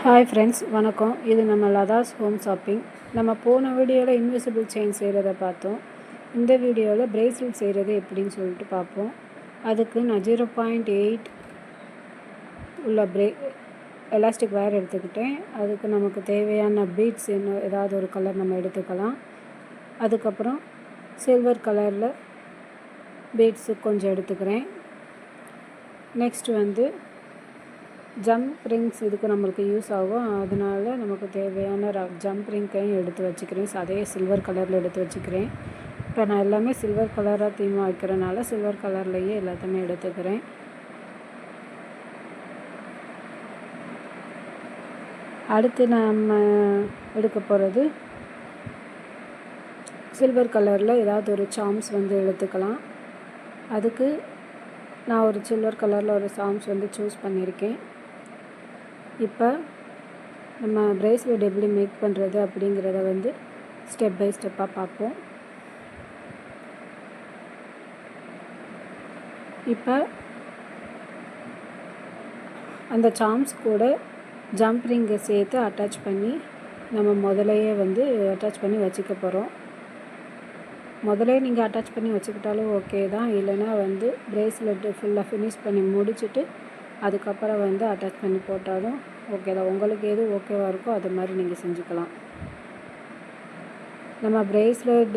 Hi friends, வணக்கம். இது நம்ம லதாஸ் ஹோம் ஷாப்பிங். நம்ம போன வீடியோவில் இன்விசிபிள் செயின் செய்கிறத பார்த்தோம். இந்த வீடியோவில் பிரேஸ்லெட் செய்கிறது எப்படின்னு சொல்லிட்டு பார்ப்போம். அதுக்கு நான் 0.8 உள்ள எலாஸ்டிக் வயர் எடுத்துக்கிட்டேன். அதுக்கு நமக்கு தேவையான பீட்ஸ் ஏதாவது ஒரு கலர் நம்ம எடுத்துக்கலாம். அதுக்கப்புறம் சில்வர் கலரில் பீட்ஸு கொஞ்சம் எடுத்துக்கிறேன். நெக்ஸ்ட் ஜம்ப் ரிங்ஸ் இதுக்கு நம்மளுக்கு யூஸ் ஆகும். அதனால நமக்கு தேவையான ஜம்ப் ரிங்கையும் எடுத்து வச்சுக்கிறேன். அதே சில்வர் கலரில் எடுத்து வச்சுக்கிறேன். இப்போ நான் எல்லாமே சில்வர் கலராக தீமாக வைக்கிறனால சில்வர் கலர்லேயே எல்லாத்தையுமே எடுத்துக்கிறேன். அடுத்து நம்ம எடுக்க போகிறது சில்வர் கலரில் ஏதாவது ஒரு சாம்ஸ் எடுத்துக்கலாம். அதுக்கு நான் ஒரு சில்வர் கலரில் ஒரு சாம்ஸ் சூஸ் பண்ணியிருக்கேன். இப்போ நம்ம பிரேஸ்லெட் எப்படி மேக் பண்ணுறது அப்படிங்கிறத ஸ்டெப் பை ஸ்டெப்பாக பார்ப்போம். இப்போ அந்த சாம்ஸ் கூட ஜம்ப் ரிங்கை சேர்த்து அட்டாச் பண்ணி நம்ம முதலையே அட்டாச் பண்ணி வச்சுக்க போகிறோம். முதலே நீங்கள் அட்டாச் பண்ணி வச்சுக்கிட்டாலும் ஓகே தான். இல்லைன்னா பிரேஸ்லெட்டு ஃபுல்லாக ஃபினிஷ் பண்ணி முடிச்சுட்டு அதுக்கப்புறம் அட்டாச் பண்ணி போட்டாலும் ஓகே தான். உங்களுக்கு எது ஓகேவாக இருக்கோ அது மாதிரி நீங்கள் செஞ்சுக்கலாம். நம்ம பிரேஸ்லெட்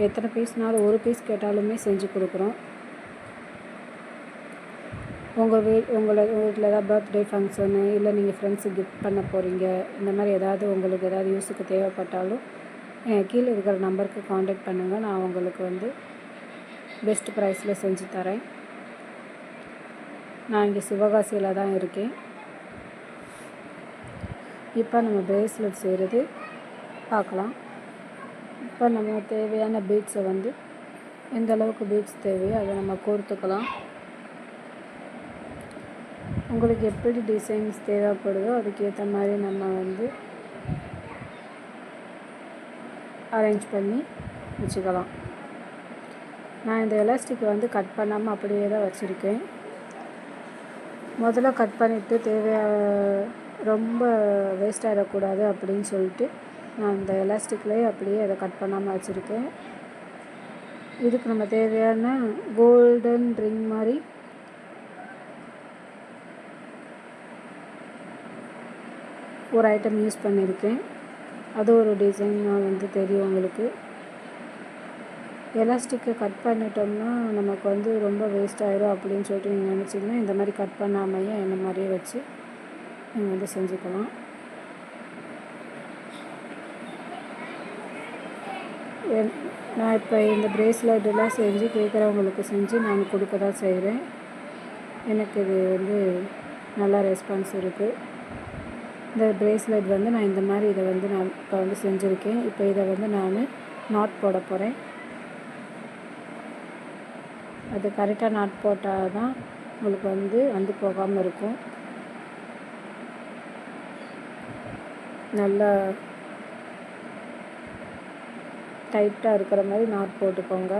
எத்தனை பீஸ்னாலும் ஒரு பீஸ் கேட்டாலுமே செஞ்சு கொடுக்குறோம். உங்கள் வீட்டில் ஏதாவது பர்த்டே ஃபங்க்ஷனு இல்லை நீங்கள் ஃப்ரெண்ட்ஸுக்கு கிஃப்ட் பண்ண போகிறீங்க, இந்த மாதிரி உங்களுக்கு ஏதாவது யூஸுக்கு தேவைப்பட்டாலும் கீழே இருக்கிற நம்பருக்கு காண்டாக்ட் பண்ணுங்கள். நான் உங்களுக்கு பெஸ்ட் ப்ரைஸில் செஞ்சு தரேன். நான் இங்கே சிவகாசியில் தான் இருக்கேன். இப்போ நம்ம பிரேஸ்லெட் செய்கிறது பார்க்கலாம். இப்போ நம்ம தேவையான பீட்ஸை எந்த அளவுக்கு பீட்ஸ் தேவையோ அதை நம்ம கோர்த்துக்கலாம். உங்களுக்கு எப்படி டிசைன்ஸ் தேவைப்படுதோ அதுக்கேற்ற மாதிரி நம்ம அரேஞ்ச் பண்ணி வச்சுக்கலாம். நான் இந்த எலாஸ்டிக்கை கட் பண்ணாமல் அப்படியே தான் வச்சுருக்கேன். முதல்ல கட் பண்ணிவிட்டு ரொம்ப வேஸ்ட் ஆகிடக்கூடாது அப்படின்னு சொல்லிட்டு நான் இந்த எலாஸ்டிக்லேயே அப்படியே அதை கட் பண்ணாமல் வச்சுருக்கேன். இதுக்கு நம்ம தேவையான கோல்டன் ரிங் மாதிரி ஒரு ஐட்டம் யூஸ் பண்ணியிருக்கேன். அது ஒரு டிசைனாக தெரியும் உங்களுக்கு. எலாஸ்டிக்கை கட் பண்ணிட்டோம்னா நமக்கு ரொம்ப வேஸ்ட் ஆகிடும் அப்படின்னு சொல்லிட்டு நீங்கள் நினச்சிங்கன்னா இந்த மாதிரி கட் பண்ணாமையே இந்த மாதிரியே வச்சு நீங்கள் செஞ்சுக்கலாம். நான் இப்போ இந்த பிரேஸ்லெட்டெல்லாம் செஞ்சு கேட்குறவங்களுக்கு செஞ்சு நான் கொடுக்க தான் செய்கிறேன். எனக்கு இது நல்லா ரெஸ்பான்ஸ் இருக்குது. இந்த பிரேஸ்லெட் நான் இந்த மாதிரி இதை நான் இப்போ செஞ்சுருக்கேன். இப்போ இதை நான் நாட் போட போகிறேன். அது கரெக்டாக நாட் போட்டால் தான் உங்களுக்கு அந்து போகாமல் இருக்கும். நல்லா டைட்டாக இருக்கிற மாதிரி நாட் போட்டுக்கோங்க.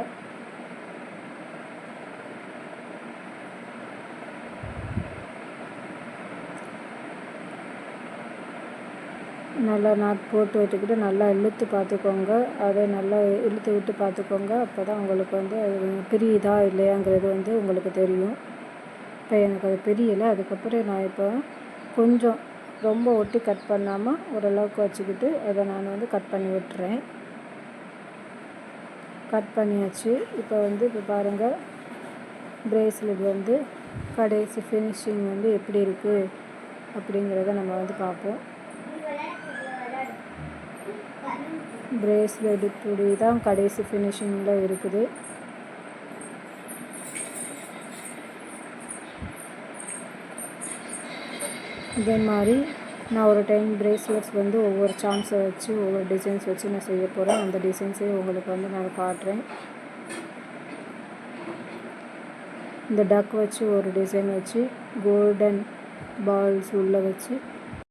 நல்லா நாட் போட்டு விட்டுக்கிட்டு நல்லா இழுத்து பார்த்துக்கோங்க. அதை நல்லா இழுத்து விட்டு பார்த்துக்கோங்க. அப்போ தான் உங்களுக்கு அது பிரியுதா இல்லையாங்கிறது உங்களுக்கு தெரியும். இப்போ எனக்கு அது பிரியலை. அதுக்கப்புறம் நான் இப்போ கொஞ்சம் ரொம்ப ஒட்டி கட் பண்ணாமல் ஓரளவுக்கு வச்சுக்கிட்டு அதை நான் கட் பண்ணி விட்டுறேன். கட் பண்ணியாச்சு. இப்போ இப்போ பாருங்கள், பிரேஸ்லெட் கடைசி ஃபினிஷிங் எப்படி இருக்குது அப்படிங்கிறத நம்ம பார்ப்போம். பிரேஸ்லெட் இப்படி தான் கடைசி ஃபினிஷிங்கில் இருக்குது. இதே மாதிரி நான் ஒரு 10 பிரேஸ்லெட்ஸ் ஒவ்வொரு சாம்ஸை வச்சு ஒவ்வொரு டிசைன்ஸ் வச்சு நான் செய்ய போகிறேன். அந்த டிசைன்ஸே உங்களுக்கு நான் காட்டுறேன். இந்த டக் வச்சு ஒரு டிசைன் வச்சு கோல்டன் பால்ஸ் உள்ளே வச்சு